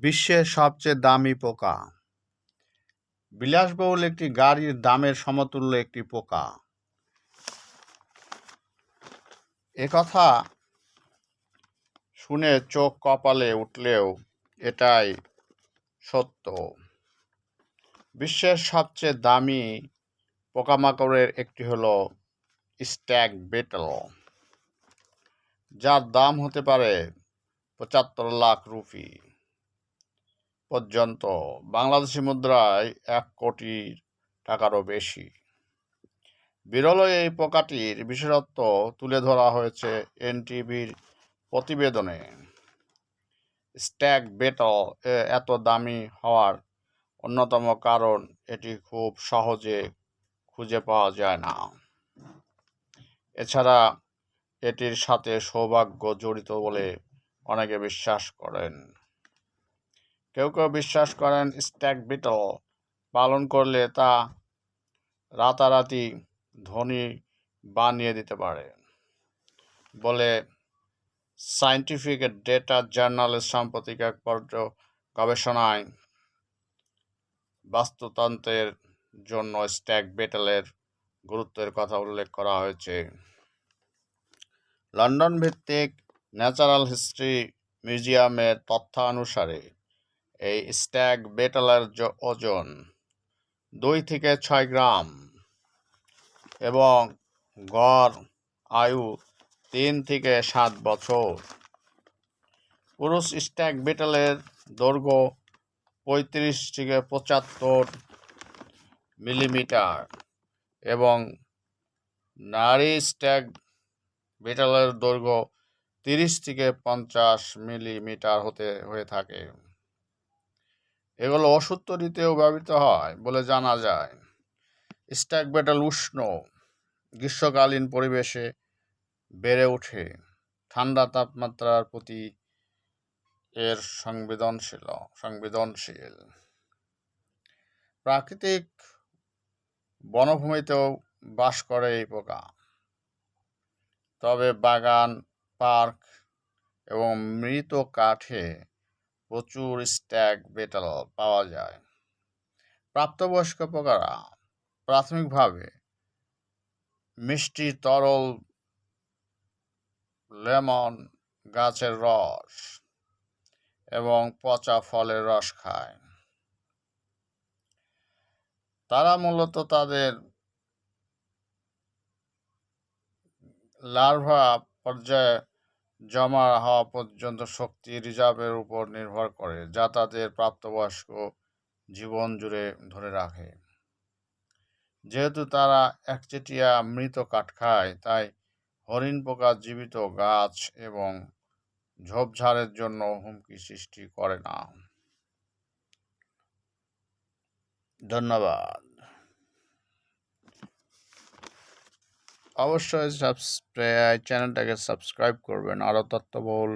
বিশ্বের সবচেয়ে দামি পোকা। বিলাসবহুল একটি গাড়ির দামের সমতুল্য একটি পোকা। একথা শুনে চোখ কপালে উঠলেও এটাই সত্য। বিশ্বের সবচেয়ে দামি পোকামাকড়ের একটি হলো স্ট্যাগ বেটল, যার দাম হতে পারে ৭৫ লাখ রুপি পর্যন্ত, বাংলাদেশি মুদ্রায় ১ কোটি টাকারও বেশি। বিরল এই পোকাটির বিশেষত্ব তুলে ধরা হয়েছে এনটিভির প্রতিবেদনে। স্ট্যাগ বেটল এত দামি হওয়ার অন্যতম কারণ এটি খুব সহজে খুঁজে পাওয়া যায় না। এছাড়া এটির সাথে সৌভাগ্য জড়িত বলে অনেকে বিশ্বাস করেন। কেউ কেউ বিশ্বাস করেন স্ট্যাগ বিটল পালন করলে তা রাতারাতি ধনী বানিয়ে দিতে পারে বলে সায়েন্টিফিক ডেটা জার্নালের সাম্প্রতিক এক গবেষণায় বাস্তুতন্ত্রের জন্য স্ট্যাগ বেটলের গুরুত্বের কথা উল্লেখ করা হয়েছে। লন্ডন ভিত্তিক ন্যাচারাল হিস্ট্রি মিউজিয়ামের তথ্যানুসারে এই স্ট্যাগ বেটলের ওজন ২ থেকে ৬ গ্রাম এবং গড় আয়ু ৩ থেকে ৭ বছর। পুরুষ স্ট্যাগ বেটলের দৈর্ঘ্য ৩৫ থেকে ৭৫ মিলিমিটার এবং নারী স্ট্যাগ বেটলের দৈর্ঘ্য ৩০ থেকে ৫০ মিলিমিটার হয়ে থাকে। এগুলো ওষুধ তৈরিতেও ব্যবহৃত হয় বলে জানা যায়। স্ট্যাগ বেটল উষ্ণ গ্রীষ্মকালীন পরিবেশে বেড়ে ওঠে, ঠান্ডা তাপমাত্রার প্রতি এর সংবেদনশীল। প্রাকৃতিক বনভূমিতেও বাস করে এই পোকা, তবে বাগান, পার্ক এবং মৃত কাঠে প্রচুর স্ট্যাগ বেটল পাওয়া যায়। প্রাপ্তবয়স্ক পোকারা প্রাথমিকভাবে মিষ্টি তরল লেমন গাছের রস এবং পচা ফলের রস খায়। তারা মূলত তাদের লার্ভা পর্যায়ে জমা হওয়া পর্যন্ত শক্তি রিজার্ভের উপর নির্ভর করে, যা তাদের প্রাপ্তবয়স্ক জীবন জুড়ে ধরে রাখে। যেহেতু তারা একচেটিয়া মৃত কাঠ খায়, তাই হরিণ পোকা জীবিত গাছ এবং ঝোপঝাড়ের জন্য হুমকি সৃষ্টি করে না। ধন্যবাদ। অবশ্যই চ্যানেলটাকে সাবস্ক্রাইব করবেন আরও তথ্যবহুল